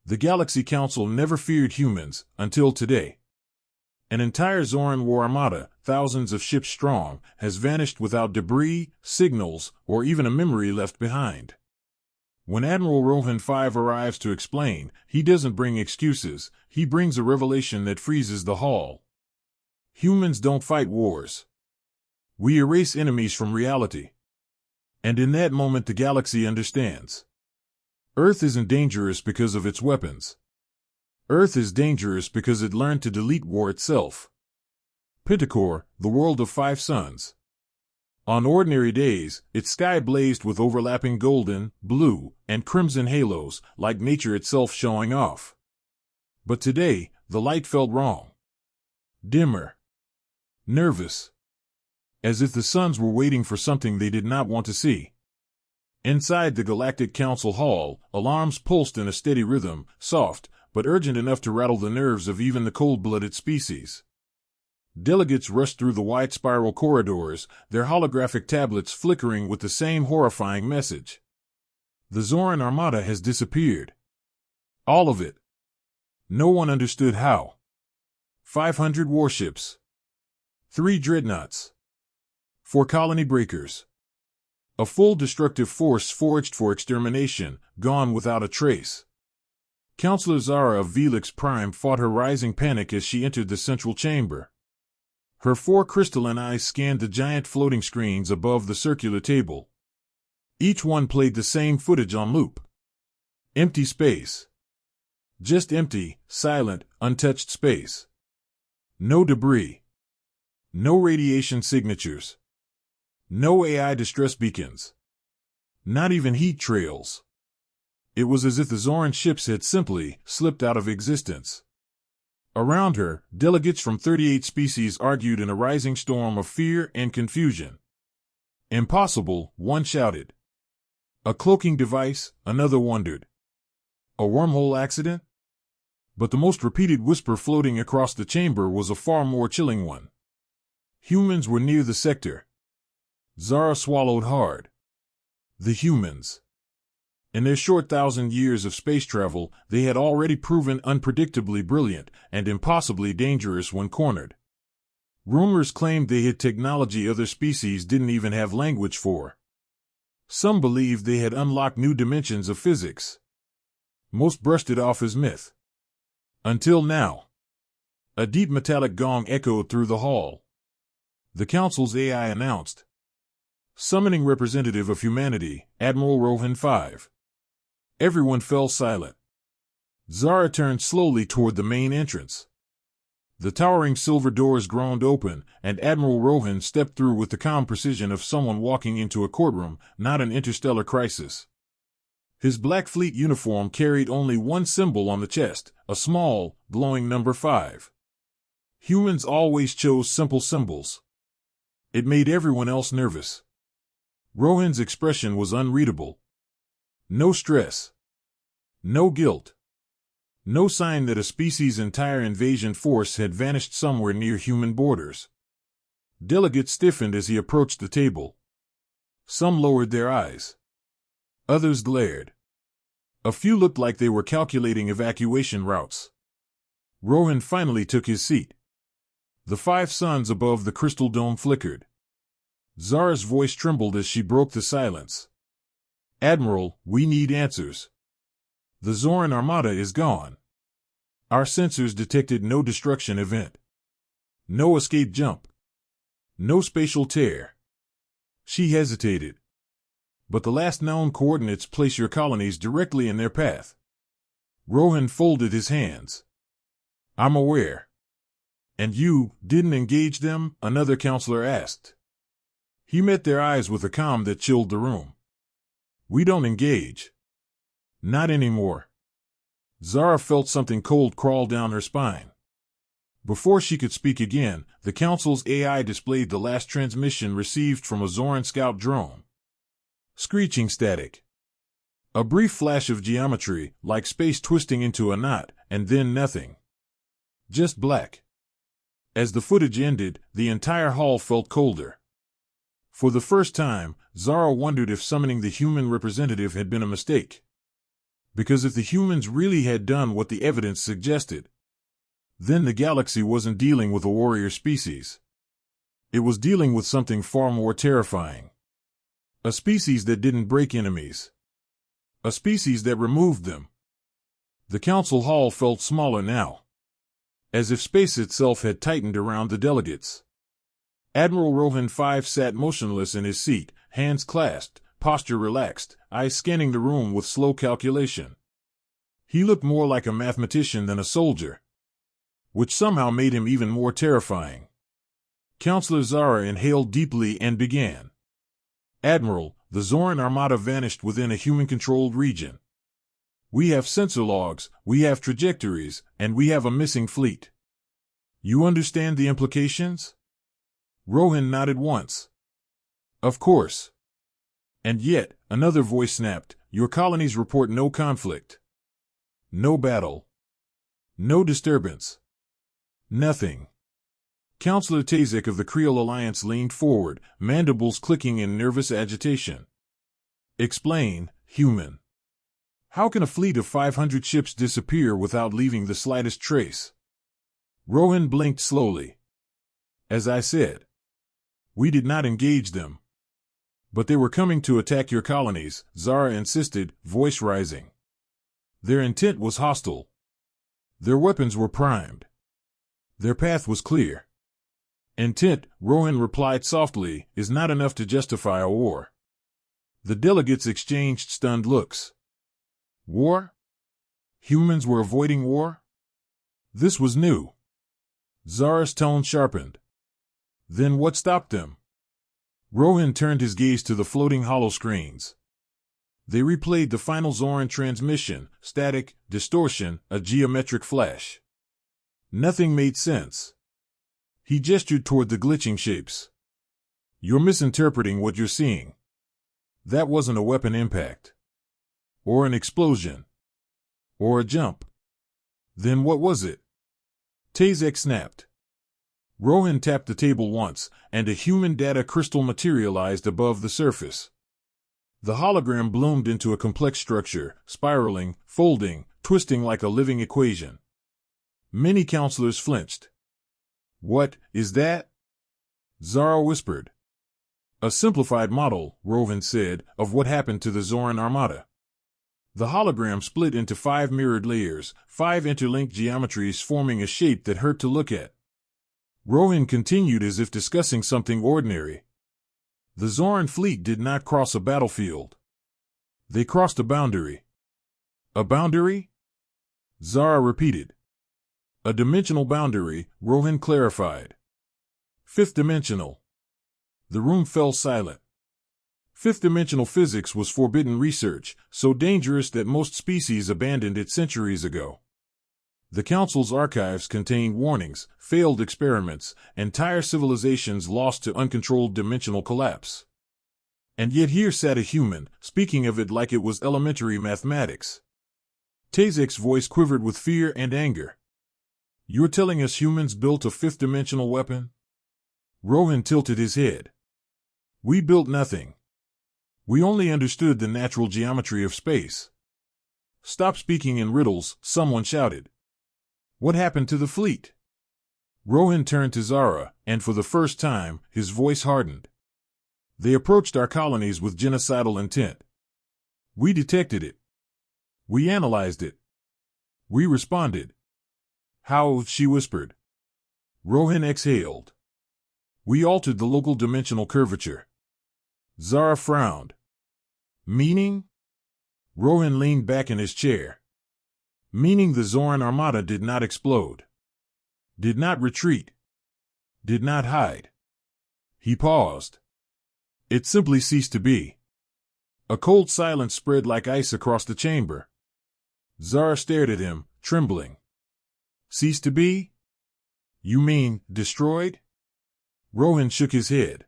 The Galaxy Council never feared humans, until today. An entire Xoran war-armada, thousands of ships strong, has vanished without debris, signals, or even a memory left behind. When Admiral Rohan Five arrives to explain, he doesn't bring excuses, he brings a revelation that freezes the hall. Humans don't fight wars. We erase enemies from reality. And in that moment the galaxy understands. Earth isn't dangerous because of its weapons. Earth is dangerous because it learned to delete war itself. Pentacore, the world of 5 suns. On ordinary days, its sky blazed with overlapping golden, blue, and crimson halos, like nature itself showing off. But today, the light felt wrong. Dimmer. Nervous. As if the suns were waiting for something they did not want to see. Inside the Galactic Council Hall, alarms pulsed in a steady rhythm, soft, but urgent enough to rattle the nerves of even the cold-blooded species. Delegates rushed through the wide spiral corridors, their holographic tablets flickering with the same horrifying message. The Xoran Armada has disappeared. All of it. No one understood how. 500 warships. 3 dreadnoughts. 4 colony breakers. A full destructive force forged for extermination, gone without a trace. Counselor Zara of Velix Prime fought her rising panic as she entered the central chamber. Her 4 crystalline eyes scanned the giant floating screens above the circular table. Each one played the same footage on loop. Empty space. Just empty, silent, untouched space. No debris. No radiation signatures. No AI distress beacons. Not even heat trails. It was as if the Xoran ships had simply slipped out of existence. Around her, delegates from 38 species argued in a rising storm of fear and confusion. Impossible, one shouted. A cloaking device, another wondered. A wormhole accident? But the most repeated whisper floating across the chamber was a far more chilling one. Humans were near the sector. Zara swallowed hard. The humans. In their short 1,000 years of space travel, they had already proven unpredictably brilliant and impossibly dangerous when cornered. Rumors claimed they had technology other species didn't even have language for. Some believed they had unlocked new dimensions of physics. Most brushed it off as myth. Until now. A deep metallic gong echoed through the hall. The Council's AI announced. Summoning representative of humanity, Admiral Rohan Five. Everyone fell silent. Zara turned slowly toward the main entrance. The towering silver doors groaned open, and Admiral Rohan stepped through with the calm precision of someone walking into a courtroom, not an interstellar crisis. His Black Fleet uniform carried only one symbol on the chest, a small, glowing number 5. Humans always chose simple symbols. It made everyone else nervous. Rohan's expression was unreadable. No stress. No guilt. No sign that a species' entire invasion force had vanished somewhere near human borders. Delegates stiffened as he approached the table. Some lowered their eyes. Others glared. A few looked like they were calculating evacuation routes. Rohan finally took his seat. The 5 suns above the crystal dome flickered. Zara's voice trembled as she broke the silence. Admiral, we need answers. The Xoran Armada is gone. Our sensors detected no destruction event. No escape jump. No spatial tear. She hesitated. But the last known coordinates place your colonies directly in their path. Rohan folded his hands. I'm aware. And you didn't engage them? Another counselor asked. He met their eyes with a calm that chilled the room. We don't engage. Not anymore. Zara felt something cold crawl down her spine. Before she could speak again, the Council's AI displayed the last transmission received from a Xoran scout drone. Screeching static. A brief flash of geometry, like space twisting into a knot, and then nothing. Just black. As the footage ended, the entire hall felt colder. For the first time, Zara wondered if summoning the human representative had been a mistake. Because if the humans really had done what the evidence suggested, then the galaxy wasn't dealing with a warrior species. It was dealing with something far more terrifying. A species that didn't break enemies. A species that removed them. The council hall felt smaller now, as if space itself had tightened around the delegates. Admiral Rohan Five sat motionless in his seat, hands clasped, posture relaxed, eyes scanning the room with slow calculation. He looked more like a mathematician than a soldier, which somehow made him even more terrifying. Counselor Zara inhaled deeply and began. Admiral, the Xoran armada vanished within a human-controlled region. We have sensor logs, we have trajectories, and we have a missing fleet. You understand the implications? Rohan nodded once. Of course. And yet, another voice snapped, your colonies report no conflict. No battle. No disturbance. Nothing. Counselor Tazek of the Creole Alliance leaned forward, mandibles clicking in nervous agitation. Explain, human. How can a fleet of 500 ships disappear without leaving the slightest trace? Rohan blinked slowly. As I said, we did not engage them. But they were coming to attack your colonies, Zara insisted, voice rising. Their intent was hostile. Their weapons were primed. Their path was clear. Intent, Rohan replied softly, is not enough to justify a war. The delegates exchanged stunned looks. War? Humans were avoiding war? This was new. Zara's tone sharpened. Then what stopped them? Rohan turned his gaze to the floating holoscreens. They replayed the final Xoran transmission, static, distortion, a geometric flash. Nothing made sense. He gestured toward the glitching shapes. You're misinterpreting what you're seeing. That wasn't a weapon impact. Or an explosion. Or a jump. Then what was it? Tazek snapped. Rohan tapped the table once, and a human data crystal materialized above the surface. The hologram bloomed into a complex structure, spiraling, folding, twisting like a living equation. Many counselors flinched. What is that? Zara whispered. A simplified model, Rohan said, of what happened to the Xoran armada. The hologram split into 5 mirrored layers, 5 interlinked geometries forming a shape that hurt to look at. Rohan continued as if discussing something ordinary. The Xoran fleet did not cross a battlefield. They crossed a boundary. A boundary? Zara repeated. A dimensional boundary, Rohan clarified. 5th dimensional. The room fell silent. 5th-dimensional physics was forbidden research, so dangerous that most species abandoned it centuries ago. The Council's archives contained warnings, failed experiments, entire civilizations lost to uncontrolled dimensional collapse. And yet here sat a human, speaking of it like it was elementary mathematics. Tazek's voice quivered with fear and anger. You're telling us humans built a 5th-dimensional weapon? Rohan tilted his head. We built nothing. We only understood the natural geometry of space. Stop speaking in riddles, someone shouted. What happened to the fleet? Rohan turned to Zara, and for the first time, his voice hardened. They approached our colonies with genocidal intent. We detected it. We analyzed it. We responded. How? She whispered. Rohan exhaled. We altered the local dimensional curvature. Zara frowned. Meaning? Rohan leaned back in his chair. Meaning the Xoran armada did not explode. Did not retreat. Did not hide. He paused. It simply ceased to be. A cold silence spread like ice across the chamber. Zara stared at him, trembling. Ceased to be? You mean, destroyed? Rohan shook his head.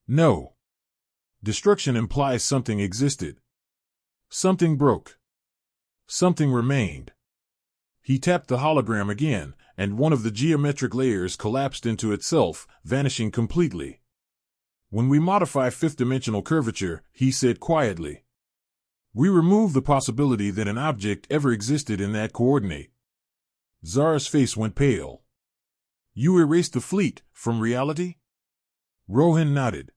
No. Destruction implies something existed. Something broke. Something remained. He tapped the hologram again, and one of the geometric layers collapsed into itself, vanishing completely. When we modify 5th-dimensional curvature, he said quietly, We remove the possibility that an object ever existed in that coordinate. Zara's face went pale. You erased the fleet from reality? Rohan nodded.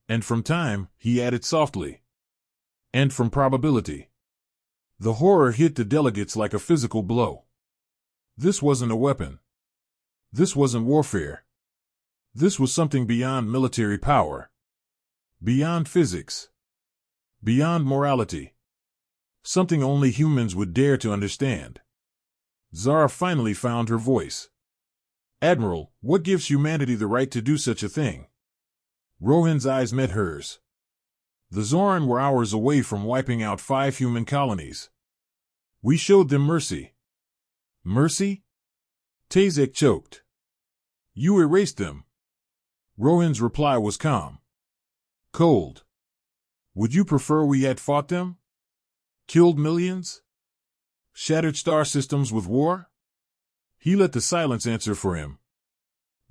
And from time, he added softly. And from probability. The horror hit the delegates like a physical blow. This wasn't a weapon. This wasn't warfare. This was something beyond military power. Beyond physics. Beyond morality. Something only humans would dare to understand. Zara finally found her voice. Admiral, what gives humanity the right to do such a thing? Rohan's eyes met hers. The Xoran were hours away from wiping out 5 human colonies. We showed them mercy. Mercy? Tazek choked. You erased them. Rohan's reply was calm. Cold. Would you prefer we had fought them? Killed millions? Shattered star systems with war? He let the silence answer for him.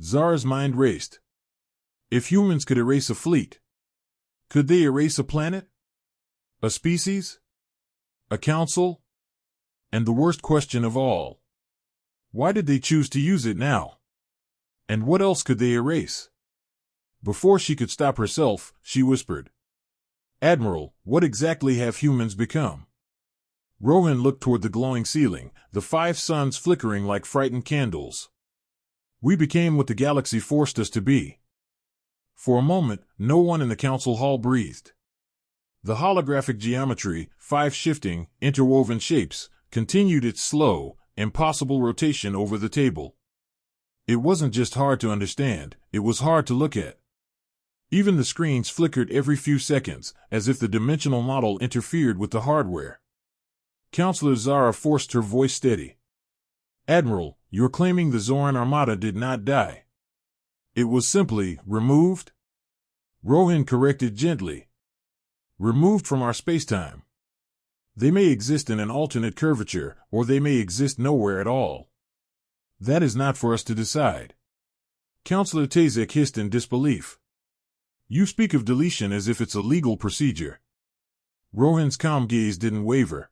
Zara's mind raced. If humans could erase a fleet, could they erase a planet? A species? A council? And the worst question of all. Why did they choose to use it now? And what else could they erase? Before she could stop herself, she whispered. Admiral, what exactly have humans become? Rohan looked toward the glowing ceiling, the 5 suns flickering like frightened candles. We became what the galaxy forced us to be. For a moment, no one in the council hall breathed. The holographic geometry, 5 shifting, interwoven shapes, continued its slow, impossible rotation over the table. It wasn't just hard to understand, it was hard to look at. Even the screens flickered every few seconds, as if the dimensional model interfered with the hardware. Counselor Zara forced her voice steady. Admiral, you're claiming the Xoran Armada did not die. It was simply removed? Rohan corrected gently. Removed from our spacetime. They may exist in an alternate curvature, or they may exist nowhere at all. That is not for us to decide. Counselor Tazek hissed in disbelief. You speak of deletion as if it's a legal procedure. Rohan's calm gaze didn't waver.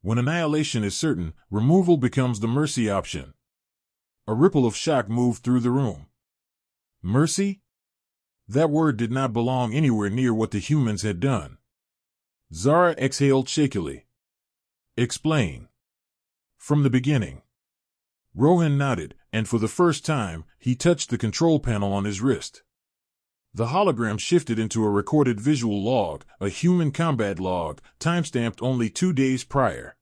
When annihilation is certain, removal becomes the mercy option. A ripple of shock moved through the room. Mercy? That word did not belong anywhere near what the humans had done. Zara exhaled shakily. Explain. From the beginning. Rohan nodded, and for the first time, he touched the control panel on his wrist. The hologram shifted into a recorded visual log, a human combat log, timestamped only 2 days prior.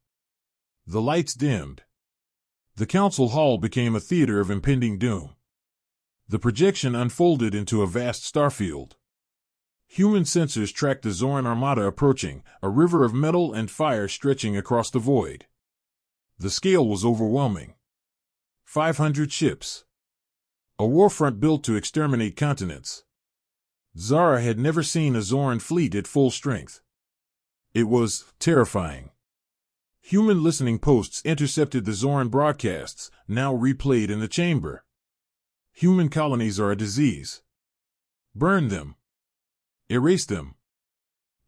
The lights dimmed. The council hall became a theater of impending doom. The projection unfolded into a vast starfield. Human sensors tracked the Xoran Armada approaching, a river of metal and fire stretching across the void. The scale was overwhelming. 500 ships. A warfront built to exterminate continents. Zara had never seen a Xoran fleet at full strength. It was terrifying. Human listening posts intercepted the Xoran broadcasts, now replayed in the chamber. Human colonies are a disease. Burn them. Erase them.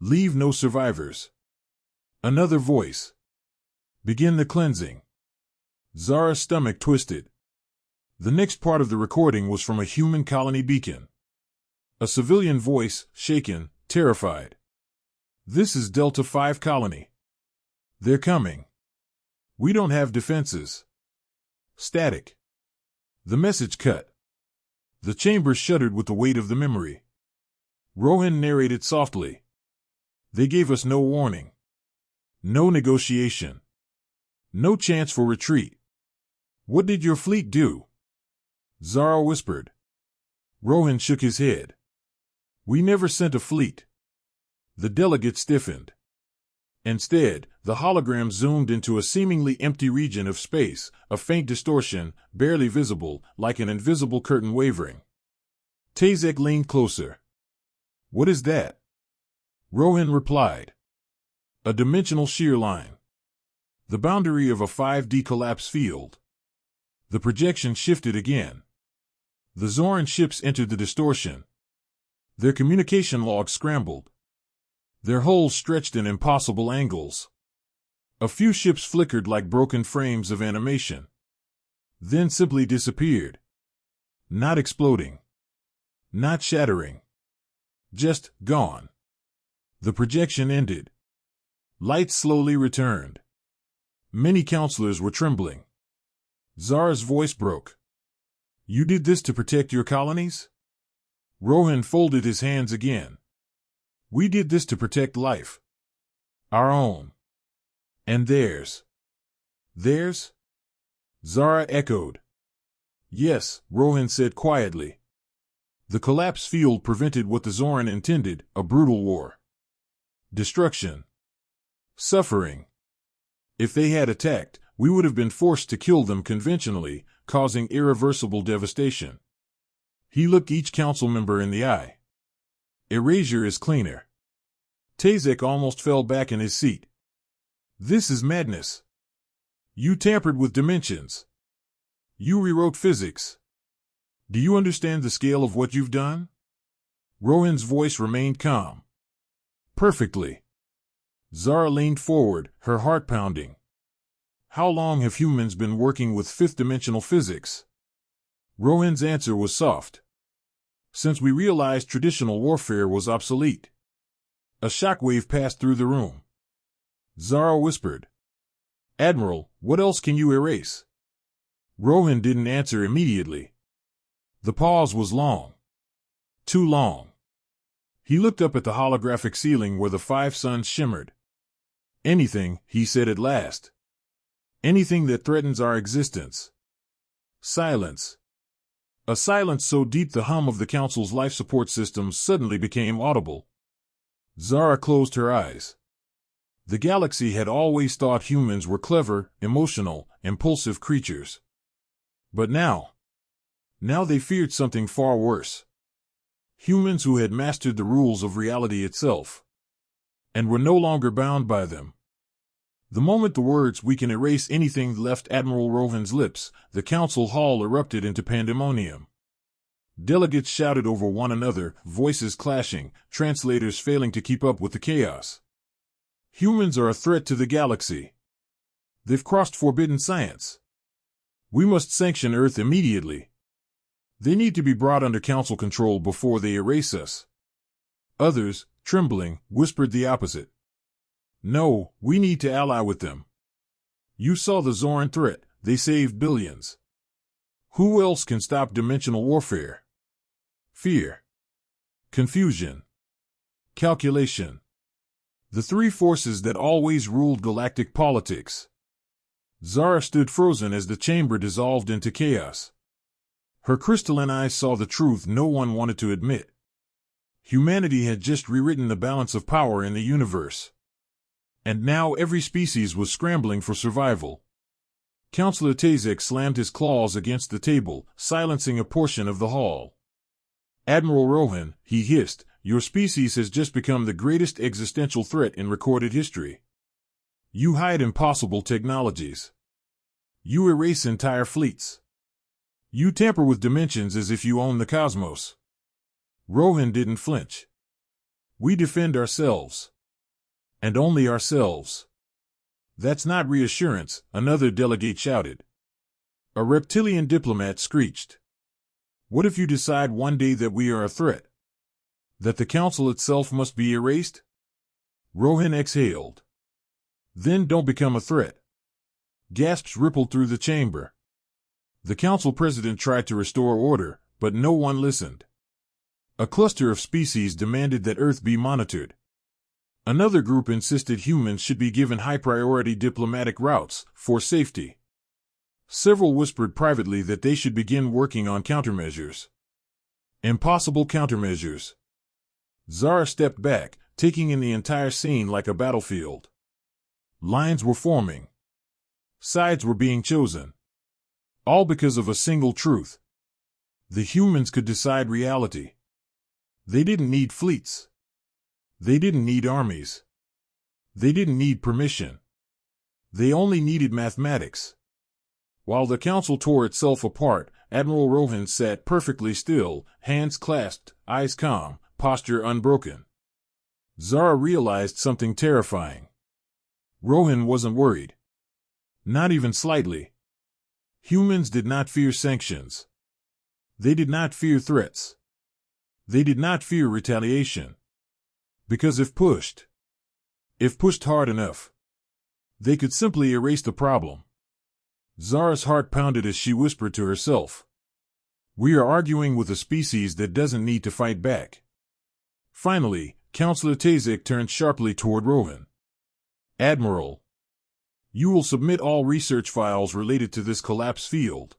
Leave no survivors. Another voice. Begin the cleansing. Zara's stomach twisted. The next part of the recording was from a human colony beacon. A civilian voice, shaken, terrified. This is Delta 5 colony. They're coming. We don't have defenses. Static. The message cut. The chamber shuddered with the weight of the memory. Rohan narrated softly. They gave us no warning. No negotiation. No chance for retreat. What did your fleet do? Zara whispered. Rohan shook his head. We never sent a fleet. The delegate stiffened. Instead, the hologram zoomed into a seemingly empty region of space, a faint distortion, barely visible, like an invisible curtain wavering. Tazek leaned closer. What is that? Rohan replied. A dimensional shear line. The boundary of a 5D collapse field. The projection shifted again. The Xoran ships entered the distortion. Their communication logs scrambled. Their hulls stretched in impossible angles. A few ships flickered like broken frames of animation, then simply disappeared. Not exploding. Not shattering. Just gone. The projection ended. Light slowly returned. Many counselors were trembling. Zara's voice broke. You did this to protect your colonies? Rohan folded his hands again. We did this to protect life. Our own. And theirs. Theirs? Zara echoed. Yes, Rohan said quietly. The collapse field prevented what the Xoran intended, a brutal war. Destruction. Suffering. If they had attacked, we would have been forced to kill them conventionally, causing irreversible devastation. He looked each council member in the eye. Erasure is cleaner. Tazek almost fell back in his seat. This is madness. You tampered with dimensions. You rewrote physics. Do you understand the scale of what you've done? Rohan's voice remained calm. Perfectly. Zara leaned forward, her heart pounding. How long have humans been working with fifth-dimensional physics? Rohan's answer was soft. Since we realized traditional warfare was obsolete. A shockwave passed through the room. Zara whispered. Admiral, what else can you erase? Rohan didn't answer immediately. The pause was long. Too long. He looked up at the holographic ceiling where the 5 suns shimmered. Anything, he said at last. Anything that threatens our existence. Silence. A silence so deep the hum of the Council's life support systems suddenly became audible. Zara closed her eyes. The galaxy had always thought humans were clever, emotional, impulsive creatures. But now they feared something far worse. Humans who had mastered the rules of reality itself, and were no longer bound by them. The moment the words "we can erase anything" left Admiral Rohan's lips, the council hall erupted into pandemonium. Delegates shouted over one another, voices clashing, translators failing to keep up with the chaos. Humans are a threat to the galaxy. They've crossed forbidden science. We must sanction Earth immediately. They need to be brought under council control before they erase us. Others, trembling, whispered the opposite. No, we need to ally with them. You saw the Xoran threat, they saved billions. Who else can stop dimensional warfare? Fear. Confusion. Calculation. The 3 forces that always ruled galactic politics. Zara stood frozen as the chamber dissolved into chaos. Her crystalline eyes saw the truth no one wanted to admit. Humanity had just rewritten the balance of power in the universe. And now every species was scrambling for survival. Counselor Tazek slammed his claws against the table, silencing a portion of the hall. Admiral Rohan, he hissed, your species has just become the greatest existential threat in recorded history. You hide impossible technologies. You erase entire fleets. You tamper with dimensions as if you own the cosmos. Rohan didn't flinch. We defend ourselves. And only ourselves. That's not reassurance, another delegate shouted. A reptilian diplomat screeched. What if you decide one day that we are a threat? That the council itself must be erased? Rohan exhaled. Then don't become a threat. Gasps rippled through the chamber. The council president tried to restore order, but no one listened. A cluster of species demanded that Earth be monitored. Another group insisted humans should be given high-priority diplomatic routes, for safety. Several whispered privately that they should begin working on countermeasures. Impossible countermeasures. Zara stepped back, taking in the entire scene like a battlefield. Lines were forming. Sides were being chosen. All because of a single truth. The humans could decide reality. They didn't need fleets. They didn't need armies. They didn't need permission. They only needed mathematics. While the council tore itself apart, Admiral Rohan sat perfectly still, hands clasped, eyes calm, posture unbroken. Zara realized something terrifying. Rohan wasn't worried. Not even slightly. Humans did not fear sanctions. They did not fear threats. They did not fear retaliation. Because if pushed hard enough, they could simply erase the problem. Zara's heart pounded as she whispered to herself, "We are arguing with a species that doesn't need to fight back." Finally, Counselor Tazek turned sharply toward Rohan. "Admiral, you will submit all research files related to this collapse field.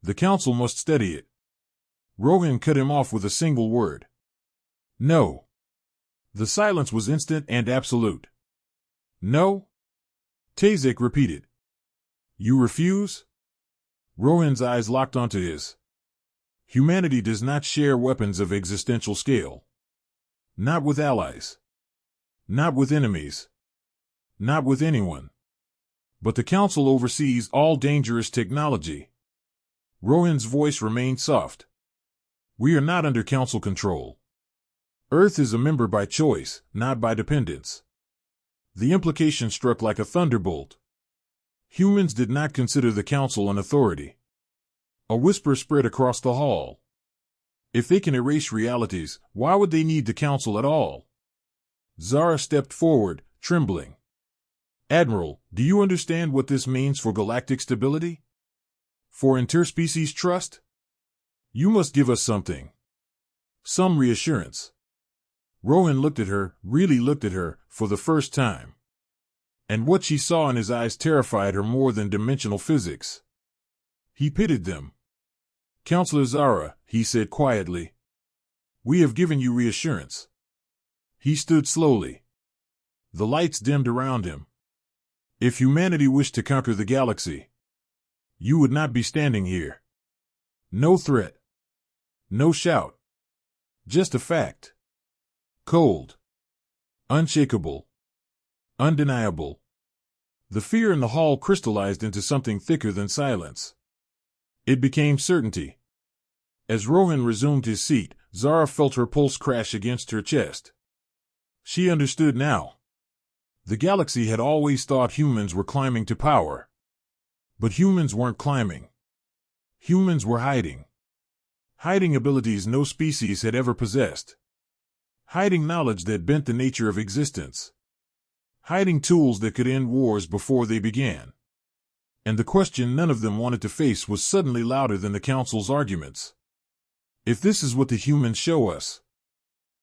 The Council must study it." Rohan cut him off with a single word. "No." The silence was instant and absolute. "No?" Tazek repeated. "You refuse?" Rohan's eyes locked onto his. Humanity does not share weapons of existential scale. Not with allies. Not with enemies. Not with anyone. But the Council oversees all dangerous technology. Rohan's voice remained soft. "We are not under Council control. Earth is a member by choice, not by dependence." The implication struck like a thunderbolt. Humans did not consider the Council an authority. A whisper spread across the hall. If they can erase realities, why would they need the Council at all? Zara stepped forward, trembling. "Admiral, do you understand what this means for galactic stability? For interspecies trust? You must give us something. Some reassurance." Rohan looked at her, really looked at her, for the first time. And what she saw in his eyes terrified her more than dimensional physics. He pitied them. "Counselor Zara," he said quietly, "we have given you reassurance." He stood slowly. The lights dimmed around him. "If humanity wished to conquer the galaxy, you would not be standing here. No threat. No shout. Just a fact. Cold. Unshakable. Undeniable." The fear in the hall crystallized into something thicker than silence. It became certainty. As Rohan resumed his seat, Zara felt her pulse crash against her chest. She understood now. The galaxy had always thought humans were climbing to power. But humans weren't climbing. Humans were hiding. Hiding abilities no species had ever possessed. Hiding knowledge that bent the nature of existence. Hiding tools that could end wars before they began. And the question none of them wanted to face was suddenly louder than the Council's arguments. If this is what the humans show us,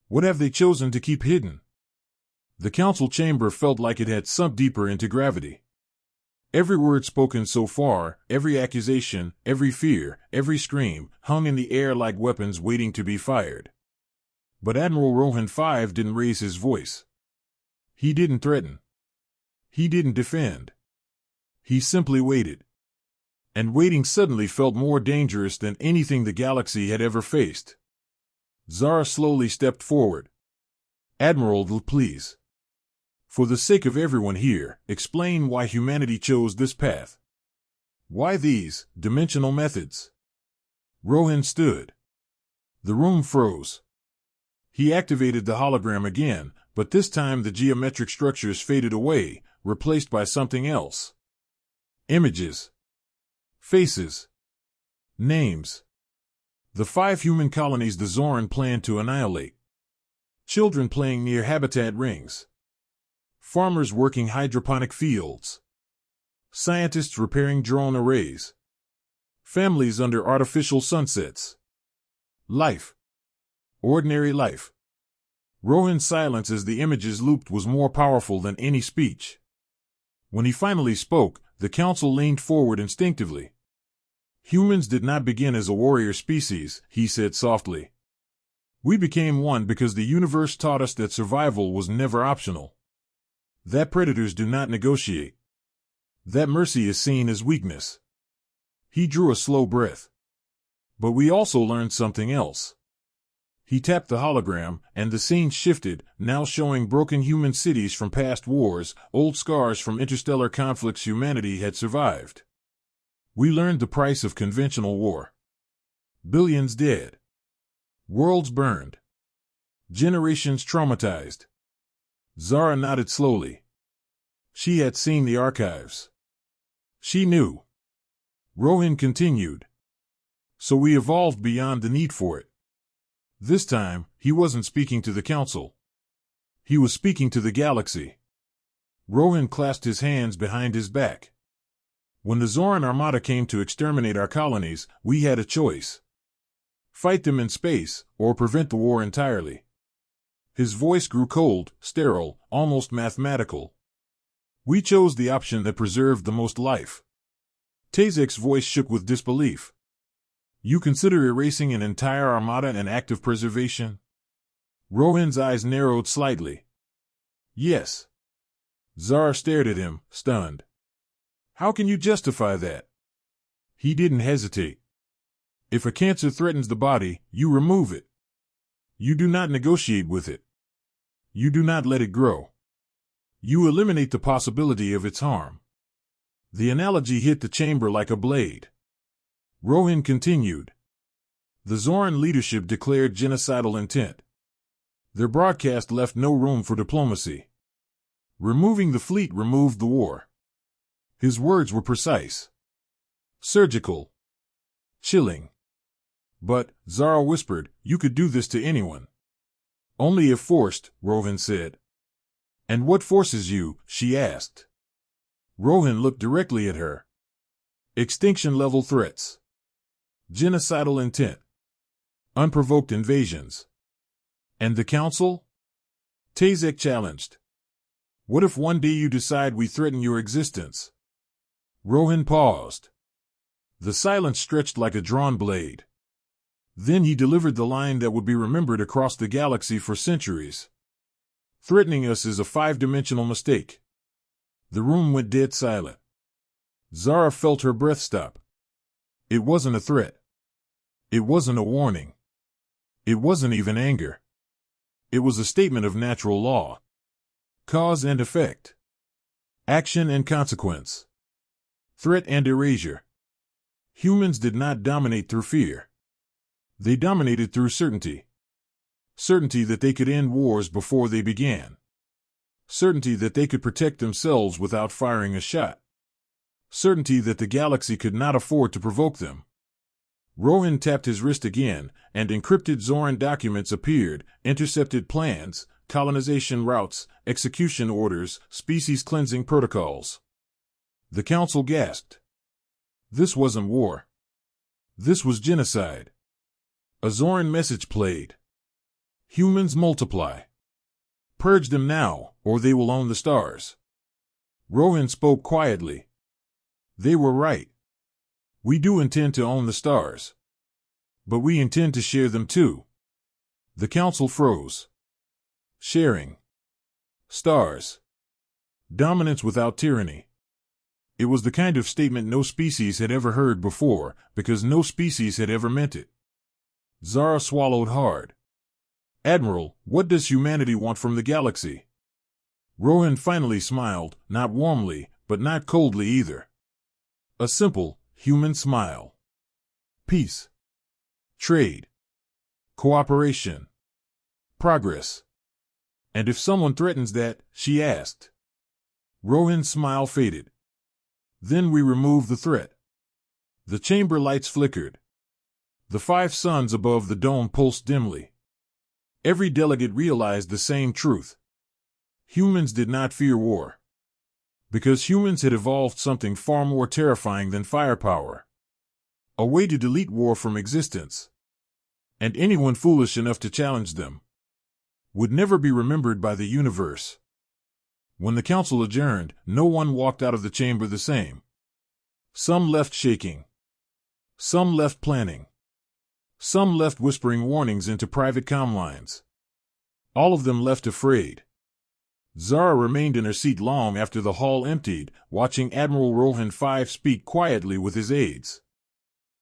what have they chosen to keep hidden? The Council chamber felt like it had sunk deeper into gravity. Every word spoken so far, every accusation, every fear, every scream, hung in the air like weapons waiting to be fired. But Admiral Rohan Five didn't raise his voice. He didn't threaten. He didn't defend. He simply waited. And waiting suddenly felt more dangerous than anything the galaxy had ever faced. Zara slowly stepped forward. "Admiral, please. For the sake of everyone here, explain why humanity chose this path. Why these dimensional methods?" Rohan stood. The room froze. He activated the hologram again, but this time the geometric structures faded away, replaced by something else. Images. Faces. Names. The 5 human colonies the Xoran planned to annihilate. Children playing near habitat rings. Farmers working hydroponic fields. Scientists repairing drone arrays. Families under artificial sunsets. Life. Ordinary life. Rohan's silence as the images looped was more powerful than any speech. When he finally spoke, the Council leaned forward instinctively. "Humans did not begin as a warrior species," he said softly. "We became one because the universe taught us that survival was never optional. That predators do not negotiate. That mercy is seen as weakness." He drew a slow breath. "But we also learned something else." He tapped the hologram, and the scene shifted, now showing broken human cities from past wars, old scars from interstellar conflicts humanity had survived. "We learned the price of conventional war. Billions dead. Worlds burned. Generations traumatized. Zara nodded slowly. She had seen the archives. She knew. Rohan continued. So we evolved beyond the need for it. This time, he wasn't speaking to the Council. He was speaking to the galaxy. Rohan clasped his hands behind his back. When the Xoran Armada came to exterminate our colonies, we had a choice. Fight them in space, or prevent the war entirely. His voice grew cold, sterile, almost mathematical. We chose the option that preserved the most life. Tazek's voice shook with disbelief. You consider erasing an entire armada an act of preservation? Rohan's eyes narrowed slightly. Yes. Zara stared at him, stunned. How can you justify that? He didn't hesitate. If a cancer threatens the body, you remove it. You do not negotiate with it. You do not let it grow. You eliminate the possibility of its harm. The analogy hit the chamber like a blade. Rohan continued. The Xoran leadership declared genocidal intent. Their broadcast left no room for diplomacy. Removing the fleet removed the war. His words were precise. Surgical. Chilling. But, Zara whispered, you could do this to anyone. Only if forced, Rohan said. And what forces you? She asked. Rohan looked directly at her. Extinction-level threats. Genocidal intent. Unprovoked invasions. And the Council? Tazek challenged. What if one day you decide we threaten your existence? Rohan paused. The silence stretched like a drawn blade. Then he delivered the line that would be remembered across the galaxy for centuries. Threatening us is a five-dimensional mistake. The room went dead silent. Zara felt her breath stop. It wasn't a threat. It wasn't a warning. It wasn't even anger. It was a statement of natural law. Cause and effect. Action and consequence. Threat and erasure. Humans did not dominate through fear. They dominated through certainty. Certainty that they could end wars before they began. Certainty that they could protect themselves without firing a shot. Certainty that the galaxy could not afford to provoke them. Rohan tapped his wrist again, and encrypted Xoran documents appeared, intercepted plans, colonization routes, execution orders, species cleansing protocols. The Council gasped. This wasn't war. This was genocide. A Xoran message played. Humans multiply. Purge them now, or they will own the stars. Rohan spoke quietly. They were right. We do intend to own the stars. But we intend to share them too. The Council froze. Sharing. Stars. Dominance without tyranny. It was the kind of statement no species had ever heard before, because no species had ever meant it. Zara swallowed hard. Admiral, what does humanity want from the galaxy? Rohan finally smiled, not warmly, but not coldly either. A simple, human smile. Peace. Trade. Cooperation. Progress. And if someone threatens that, she asked. Rohan's smile faded. Then we remove the threat. The chamber lights flickered. The 5 suns above the dome pulsed dimly. Every delegate realized the same truth. Humans did not fear war. Because humans had evolved something far more terrifying than firepower. A way to delete war from existence. And anyone foolish enough to challenge them would never be remembered by the universe. When the Council adjourned, no one walked out of the chamber the same. Some left shaking. Some left planning. Some left whispering warnings into private comm lines. All of them left afraid. Zara remained in her seat long after the hall emptied, watching Admiral Rohan Five speak quietly with his aides.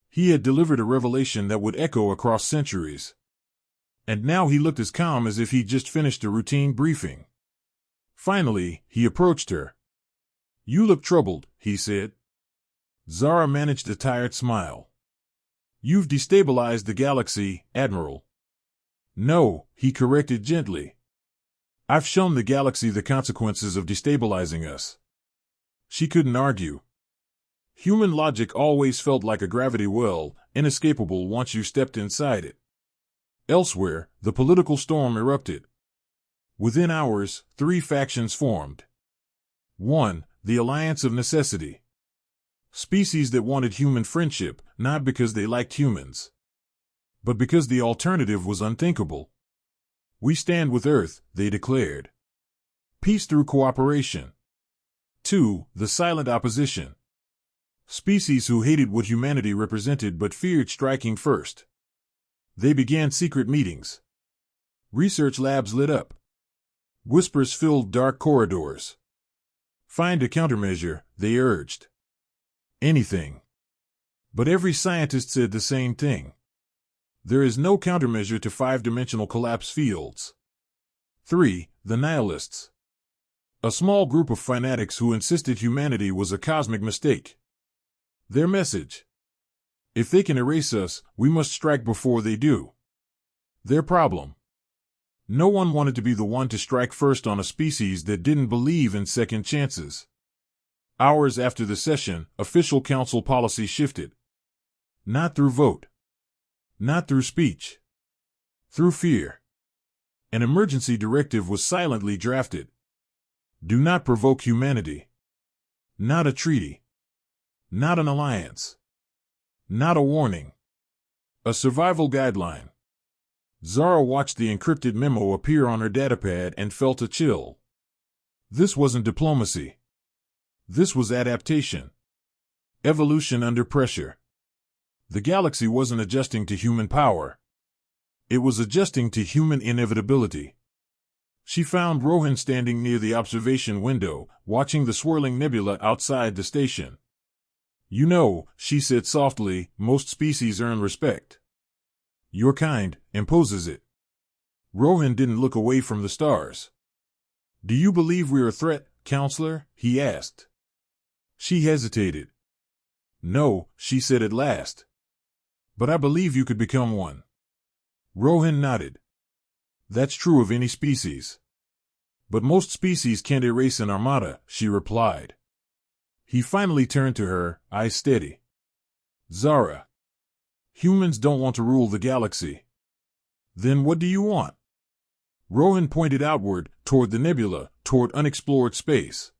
He had delivered a revelation that would echo across centuries. And now he looked as calm as if he'd just finished a routine briefing. Finally, he approached her. "You look troubled," he said. Zara managed a tired smile. "You've destabilized the galaxy, Admiral." "No," he corrected gently. I've shown the galaxy the consequences of destabilizing us. She couldn't argue. Human logic always felt like a gravity well, inescapable once you stepped inside it. Elsewhere, the political storm erupted. Within hours, 3 factions formed. 1. The Alliance of Necessity. Species that wanted human friendship, not because they liked humans, but because the alternative was unthinkable. We stand with Earth, they declared. Peace through cooperation. 2. The Silent Opposition. Species who hated what humanity represented but feared striking first. They began secret meetings. Research labs lit up. Whispers filled dark corridors. Find a countermeasure, they urged. Anything. But every scientist said the same thing. There is no countermeasure to 5-dimensional collapse fields. 3. The Nihilists. A small group of fanatics who insisted humanity was a cosmic mistake. Their message: if they can erase us, we must strike before they do. Their problem: no one wanted to be the one to strike first on a species that didn't believe in second chances. Hours after the session, official council policy shifted. Not through vote. Not through speech. Through fear. An emergency directive was silently drafted. Do not provoke humanity. Not a treaty. Not an alliance. Not a warning. A survival guideline. Zara watched the encrypted memo appear on her datapad and felt a chill. This wasn't diplomacy. This was adaptation. Evolution under pressure. The galaxy wasn't adjusting to human power. It was adjusting to human inevitability. She found Rohan standing near the observation window, watching the swirling nebula outside the station. You know, she said softly, most species earn respect. Your kind imposes it. Rohan didn't look away from the stars. Do you believe we're a threat, counselor? He asked. She hesitated. No, she said at last. But I believe you could become one. Rohan nodded. That's true of any species. But most species can't erase an armada, she replied. He finally turned to her, eyes steady. Zara. Humans don't want to rule the galaxy. Then what do you want? Rohan pointed outward, toward the nebula, toward unexplored space.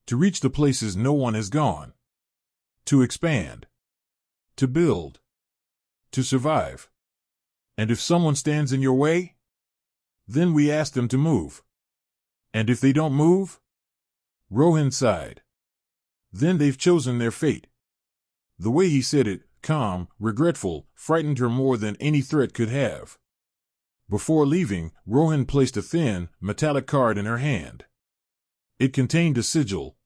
To reach the places no one has gone. To expand. To build. To survive. And if someone stands in your way? Then we ask them to move. And if they don't move? Rohan sighed. Then they've chosen their fate. The way he said it, calm, regretful, frightened her more than any threat could have. Before leaving, Rohan placed a thin, metallic card in her hand. It contained a sigil.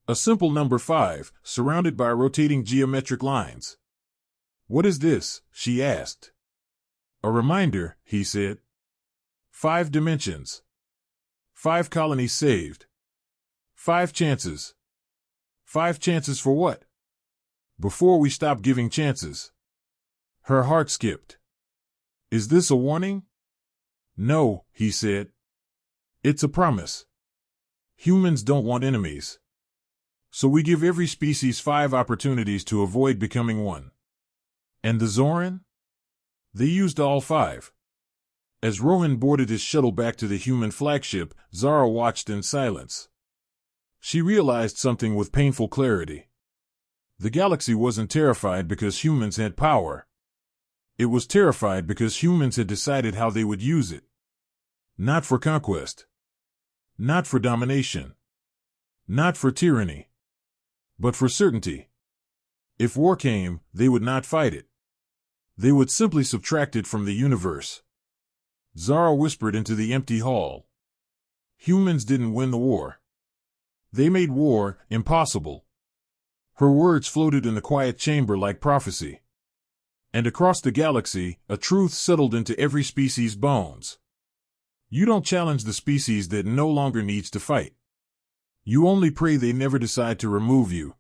A simple number 5, surrounded by rotating geometric lines. What is this? She asked. A reminder, he said. 5 dimensions. 5 colonies saved. 5 chances. 5 chances for what? Before we stop giving chances. Her heart skipped. Is this a warning? No, he said. It's a promise. Humans don't want enemies. So we give every species 5 opportunities to avoid becoming one. And the Xoran? They used all 5. As Rohan boarded his shuttle back to the human flagship, Zara watched in silence. She realized something with painful clarity. The galaxy wasn't terrified because humans had power. It was terrified because humans had decided how they would use it. Not for conquest. Not for domination. Not for tyranny. But for certainty. If war came, they would not fight it. They would simply subtract it from the universe. Zara whispered into the empty hall. Humans didn't win the war. They made war impossible. Her words floated in the quiet chamber like prophecy. And across the galaxy, a truth settled into every species' bones. You don't challenge the species that no longer needs to fight. You only pray they never decide to remove you.